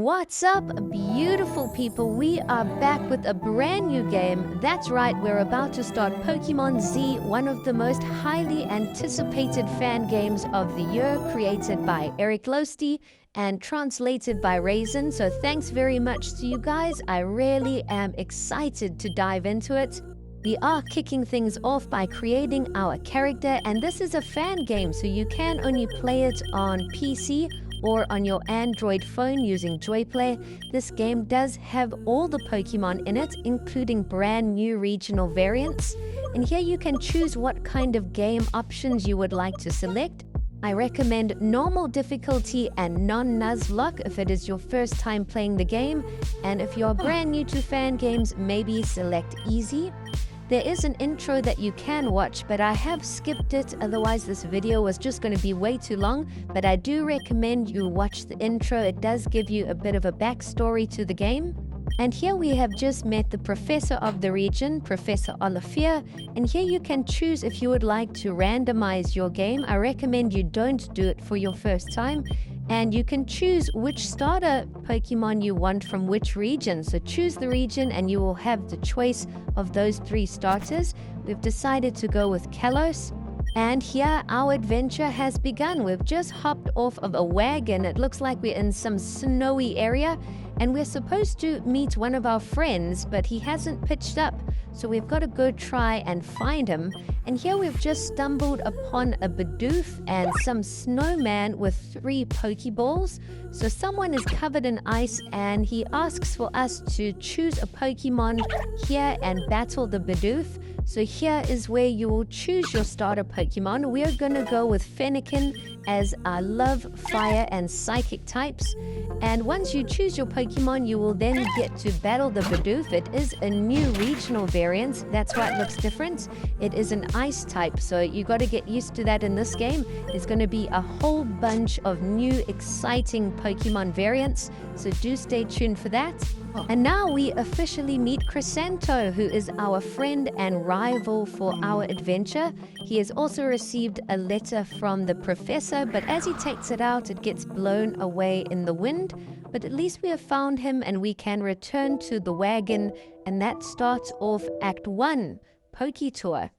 What's up, beautiful people? We are back with a brand new game. That's right, we're about to start Pokemon Z, one of the most highly anticipated fan games of the year, created by Eric Losty and translated by Raisin. So thanks very much to you guys. I really am excited to dive into it. We are kicking things off by creating our character, and this is a fan game, so you can only play it on PC or on your Android phone using JoyPlay. This game does have all the Pokemon in it, including brand new regional variants. And here you can choose what kind of game options you would like to select. I recommend normal difficulty and non-Nuzlocke if it is your first time playing the game. And if you're brand new to fan games, maybe select easy. There is an intro that you can watch, but I have skipped it, otherwise this video was just going to be way too long. But I do recommend you watch the intro. It does give you a bit of a backstory to the game. And here we have just met the professor of the region, Professor Olivier. And here you can choose if you would like to randomize your game. I recommend you don't do it for your first time. And you can choose which starter Pokemon you want from which region. So choose the region and you will have the choice of those 3 starters. We've decided to go with Kalos. And here our adventure has begun. We've just hopped off of a wagon. It looks like we're in some snowy area. And we're supposed to meet one of our friends, but he hasn't pitched up. So we've got to go try and find him. And here we've just stumbled upon a Bidoof and some snowman with 3 Pokeballs. So someone is covered in ice and he asks for us to choose a Pokemon here and battle the Bidoof. So here is where you will choose your starter Pokemon. We're going to go with Fennekin, as I love fire and psychic types. And once you choose your Pokemon, you will then get to battle the Bidoof. It is a new regional variant. That's why it looks different. It is an ice type, so you got to get used to that in this game. There's going to be a whole bunch of new exciting Pokemon variants, so do stay tuned for that. And now we officially meet Chrisanto, who is our friend and rival for our adventure. He has also received a letter from the professor, but as he takes it out, it gets blown away in the wind. But at least we have found him and we can return to the wagon, and that starts off Act 1, Poke Tour.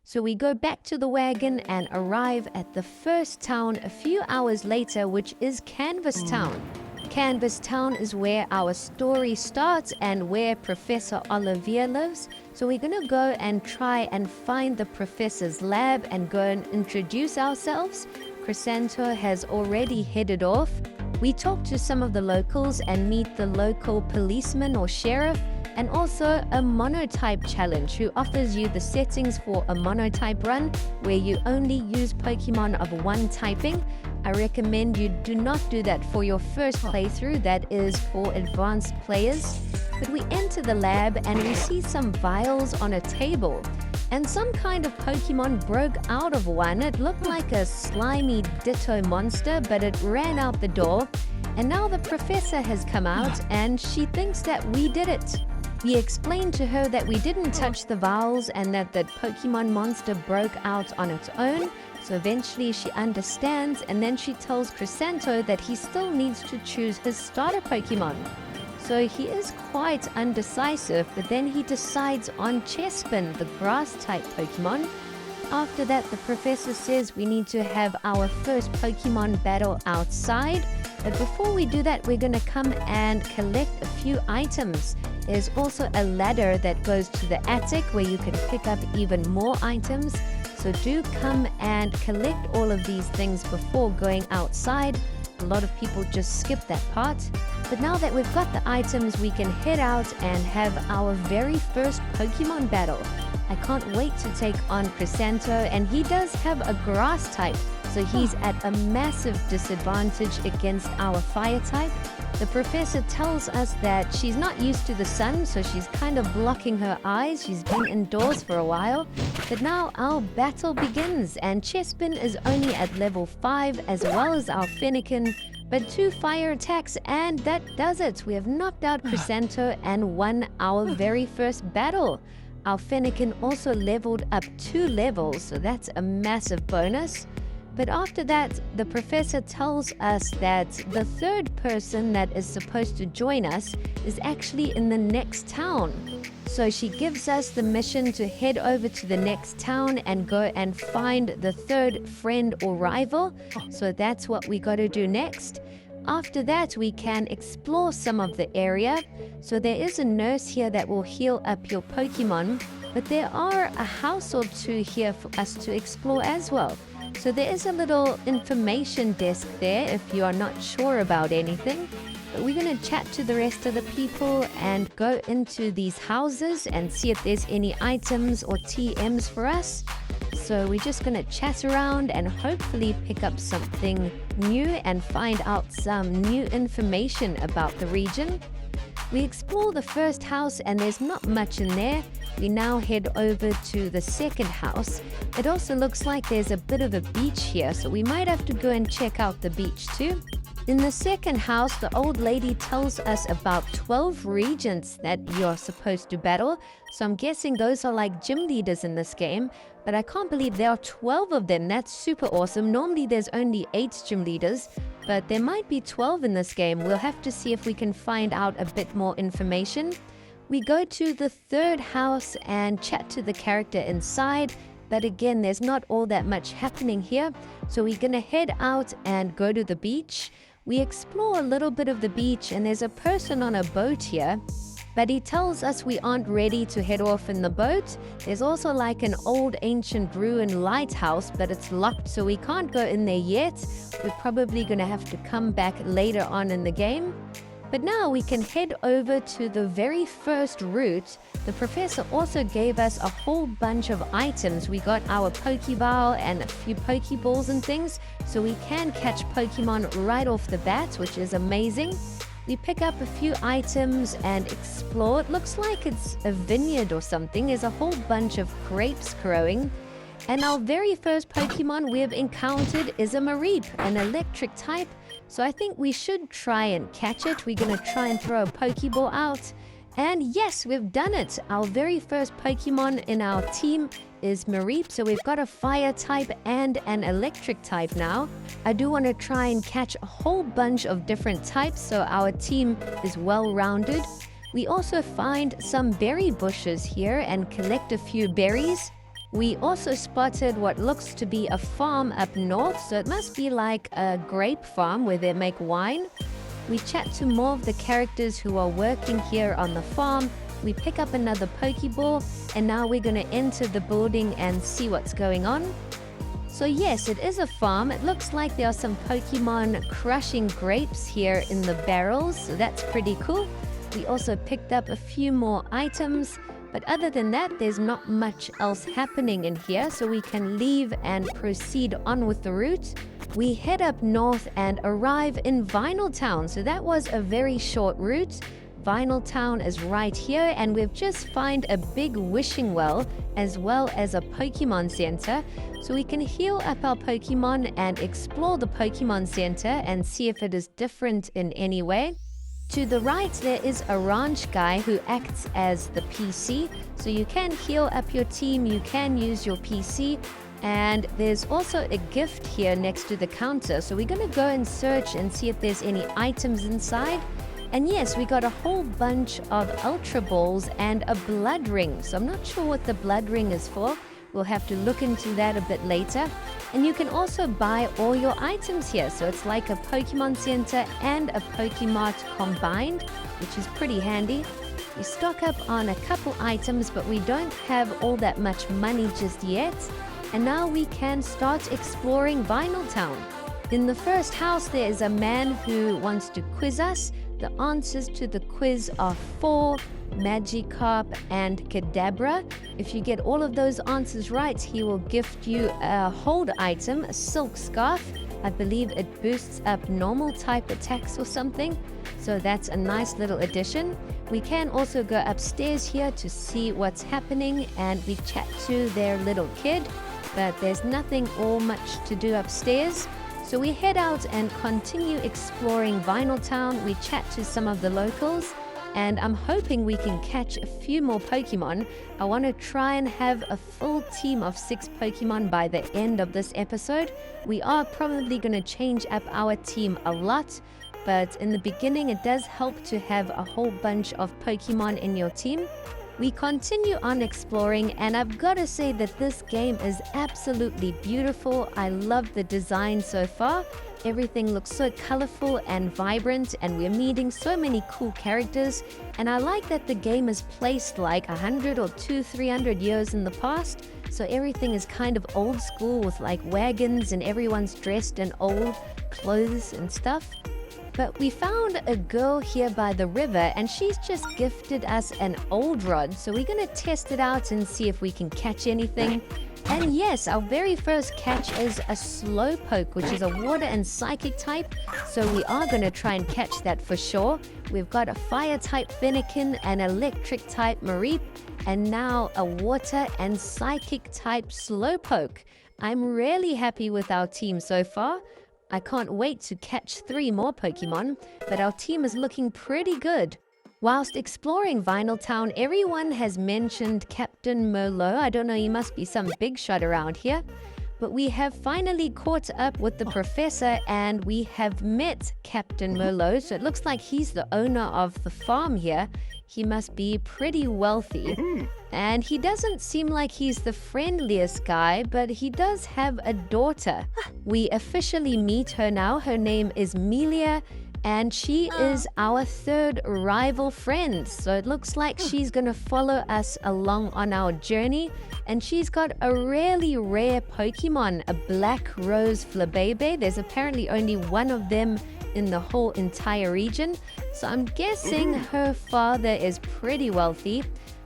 So we go back to the wagon and arrive at the first town a few hours later, which is Canvas Town. Canvas Town is where our story starts and where Professor Olivier lives. So we're going to go and try and find the professor's lab and go and introduce ourselves. Chrisanto has already headed off. We talk to some of the locals and meet the local policeman or sheriff, and also a monotype challenge who offers you the settings for a monotype run where you only use Pokemon of one typing. I recommend you do not do that for your first playthrough. That is for advanced players. But we enter the lab and we see some vials on a table. And some kind of Pokemon broke out of one. It looked like a slimy Ditto monster, but it ran out the door. And now the professor has come out and she thinks that we did it. We explained to her that we didn't touch the vials and that the Pokemon monster broke out on its own. So eventually she understands, and then she tells Chrisanto that he still needs to choose his starter Pokemon. So he is quite undecisive, but then he decides on Chespin, the grass-type Pokemon. After that, the professor says we need to have our first Pokemon battle outside. But before we do that, we're going to come and collect a few items. There's also a ladder that goes to the attic where you can pick up even more items. So do come and collect all of these things before going outside. A lot of people just skip that part. But now that we've got the items, we can head out and have our very first Pokemon battle. I can't wait to take on Chrisanto, and he does have a grass type, so he's at a massive disadvantage against our fire type. The professor tells us that she's not used to the sun, so she's kind of blocking her eyes. She's been indoors for a while. But now our battle begins, and Chespin is only at level 5, as well as our Fennekin. But 2 fire attacks, and that does it. We have knocked out Chrisanto and won our very first battle. Our Fennekin also leveled up 2 levels, so that's a massive bonus. But after that, the professor tells us that the third person that is supposed to join us is actually in the next town. So she gives us the mission to head over to the next town and go and find the third friend or rival. So that's what we got to do next. After that, we can explore some of the area. So there is a nurse here that will heal up your Pokemon, but there are a house or two here for us to explore as well. So there is a little information desk there if you are not sure about anything. But we're going to chat to the rest of the people and go into these houses and see if there's any items or TMs for us. So we're just going to chat around and hopefully pick up something new and find out some new information about the region. We explore the first house and there's not much in there. We now head over to the second house. It also looks like there's a bit of a beach here, so we might have to go and check out the beach too. In the second house, the old lady tells us about 12 regions that you're supposed to battle. So I'm guessing those are like gym leaders in this game. But I can't believe there are 12 of them. That's super awesome. Normally there's only 8 gym leaders, but there might be 12 in this game. We'll have to see if we can find out a bit more information. We go to the third house and chat to the character inside. But again, there's not all that much happening here. So we're going to head out and go to the beach. We explore a little bit of the beach and there's a person on a boat here. But he tells us we aren't ready to head off in the boat. There's also like an old ancient ruined lighthouse, but it's locked, so we can't go in there yet. We're probably going to have to come back later on in the game. But now we can head over to the very first route. The professor also gave us a whole bunch of items. We got our Pokeball and a few Pokeballs and things, so we can catch Pokemon right off the bat, which is amazing. We pick up a few items and explore. It looks like it's a vineyard or something. There's a whole bunch of grapes growing. And our very first Pokemon we've encountered is a Mareep, an electric type. So I think we should try and catch it. We're going to try and throw a Pokeball out. And yes, we've done it. Our very first Pokemon in our team is Mareep. So we've got a fire type and an electric type now. I do want to try and catch a whole bunch of different types so our team is well-rounded. We also find some berry bushes here and collect a few berries. We also spotted what looks to be a farm up north, so it must be like a grape farm where they make wine. We chat to more of the characters who are working here on the farm. We pick up another Pokeball, and now we're going to enter the building and see what's going on. So yes, it is a farm. It looks like there are some Pokemon crushing grapes here in the barrels, so that's pretty cool. We also picked up a few more items. But other than that, there's not much else happening in here, so we can leave and proceed on with the route. We head up north and arrive in Vinyl Town, so that was a very short route. Vinyl Town is right here, and we've just found a big wishing well as well as a Pokemon Center, so we can heal up our Pokemon and explore the Pokemon Center and see if it is different in any way. To the right, there is a ranch guy who acts as the PC. So you can heal up your team, you can use your PC. And there's also a gift here next to the counter. So we're going to go and search and see if there's any items inside. And yes, we got a whole bunch of Ultra Balls and a blood ring. So I'm not sure what the blood ring is for. We'll have to look into that a bit later. And you can also buy all your items here. So it's like a Pokemon Center and a Pokemart combined, which is pretty handy. We stock up on a couple items, but we don't have all that much money just yet. And now we can start exploring Vinyl Town. In the first house, there is a man who wants to quiz us. The answers to the quiz are 4, Magikarp, and Kadabra. If you get all of those answers right, he will gift you a hold item, a silk scarf. I believe it boosts up normal type attacks or something. So that's a nice little addition. We can also go upstairs here to see what's happening, and we chat to their little kid, but there's nothing all much to do upstairs. So we head out and continue exploring Vinyl Town. We chat to some of the locals. and I'm hoping we can catch a few more Pokemon. I want to try and have a full team of 6 Pokemon by the end of this episode. We are probably going to change up our team a lot, but in the beginning it does help to have a whole bunch of Pokemon in your team. We continue on exploring, and I've got to say that this game is absolutely beautiful. I love the design so far. Everything looks so colorful and vibrant, and we're meeting so many cool characters. And I like that the game is placed like 100 or 300 years in the past. So everything is kind of old school with like wagons, and everyone's dressed in old clothes and stuff. But we found a girl here by the river, and she's just gifted us an old rod. So we're going to test it out and see if we can catch anything. And yes, our very first catch is a Slowpoke, which is a water and psychic type. So we are going to try and catch that for sure. We've got a fire type Fennekin, an electric type Mareep, and now a water and psychic type Slowpoke. I'm really happy with our team so far. I can't wait to catch 3 more Pokemon, but our team is looking pretty good. Whilst exploring Vinyl Town, everyone has mentioned Captain Merlot. I don't know, he must be some big shot around here. But we have finally caught up with the professor, and we have met Captain Merlot. So it looks like he's the owner of the farm here. He must be pretty wealthy. And he doesn't seem like he's the friendliest guy, but he does have a daughter. We officially meet her now. Her name is Melia, and she is our 3rd rival friend. So it looks like she's going to follow us along on our journey. And she's got a really rare Pokemon, a Black Rose Flabebe. There's apparently only one of them in the whole entire region. So I'm guessing her father is pretty wealthy,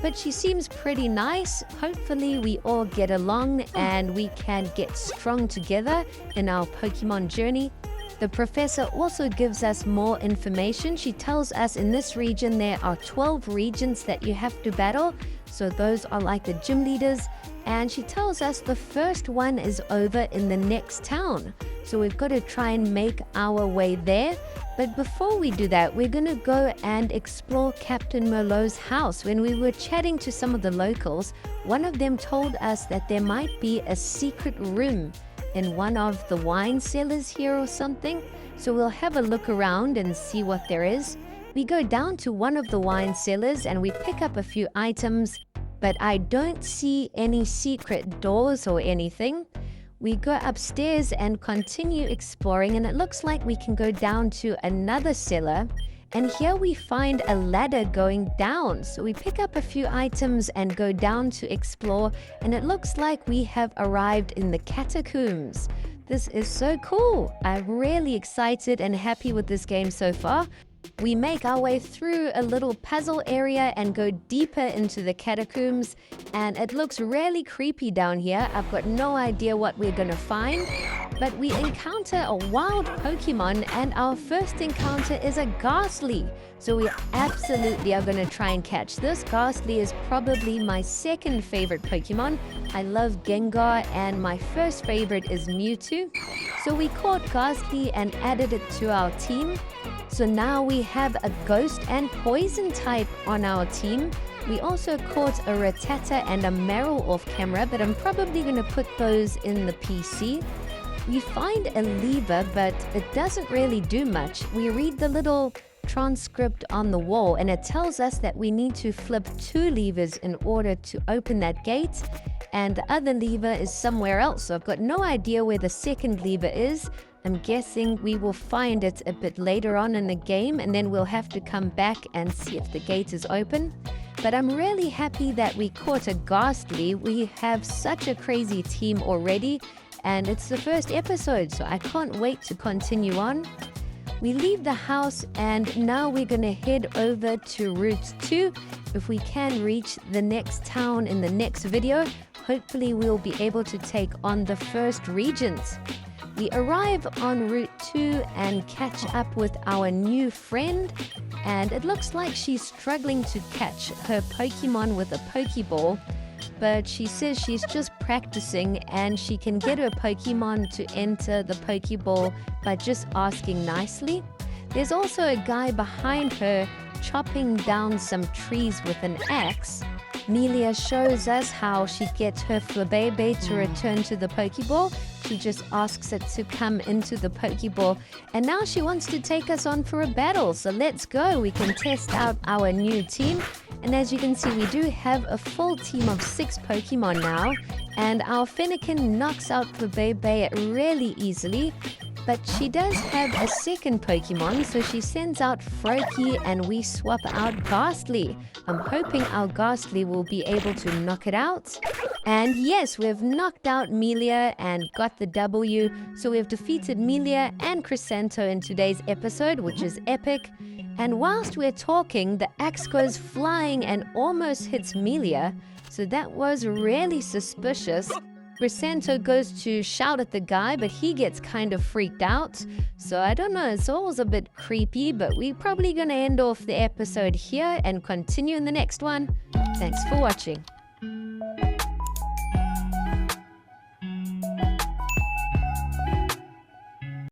but she seems pretty nice. Hopefully we all get along and we can get strong together in our Pokemon journey. The professor also gives us more information. She tells us in this region there are 12 regions that you have to battle. So those are like the gym leaders. And she tells us the first one is over in the next town. So we've got to try and make our way there. But before we do that, we're going to go and explore Captain Merlot's house. When we were chatting to some of the locals, one of them told us that there might be a secret room in one of the wine cellars here or something. So we'll have a look around and see what there is. We go down to one of the wine cellars and we pick up a few items, but I don't see any secret doors or anything. We go upstairs and continue exploring, and it looks like we can go down to another cellar. And here we find a ladder going down. So we pick up a few items and go down to explore, and it looks like we have arrived in the catacombs. This is so cool. I'm really excited and happy with this game so far. We make our way through a little puzzle area and go deeper into the catacombs, and it looks really creepy down here. I've got no idea what we're gonna find, but we encounter a wild Pokemon, and our first encounter is a Ghastly. So we absolutely are gonna try and catch this. Ghastly is probably my 2nd favorite Pokemon. I love Gengar, and my first favorite is Mewtwo. So we caught Ghastly and added it to our team. So now we have a Ghost and Poison type on our team. We also caught a Rattata and a Meryl off camera, but I'm probably going to put those in the PC. We find a lever, but it doesn't really do much. We read the little transcript on the wall, and it tells us that we need to flip 2 levers in order to open that gate, and the other lever is somewhere else. So I've got no idea where the 2nd lever is. I'm guessing we will find it a bit later on in the game, and then we'll have to come back and see if the gate is open. But I'm really happy that we caught a Ghastly. We have such a crazy team already, and it's the first episode, so I can't wait to continue on. We leave the house, and now we're going to head over to Route 2. If we can reach the next town in the next video, hopefully we'll be able to take on the first regions. We arrive on Route 2 and catch up with our new friend, and it looks like she's struggling to catch her Pokemon with a Pokeball, but she says she's just practicing and she can get her Pokemon to enter the Pokeball by just asking nicely. There's also a guy behind her chopping down some trees with an axe, Melia shows us how she gets her Flabébé to return to the Pokeball. She just asks it to come into the Pokeball, and now she wants to take us on for a battle. So let's go. We can test out our new team. And as you can see, we do have a full team of 6 Pokemon now, and our Fennekin knocks out Flabébé really easily. But she does have a second Pokemon, so she sends out Froakie and we swap out Ghastly. I'm hoping our Ghastly will be able to knock it out. And yes, we've knocked out Melia and got the W. So we've defeated Melia and Chrisanto in today's episode, which is epic. And whilst we're talking, the axe goes flying and almost hits Melia. So that was really suspicious. Chrisanto goes to shout at the guy, but he gets kind of freaked out. So I don't know, it's always a bit creepy, but we're probably going to end off the episode here and continue in the next one. Thanks for watching.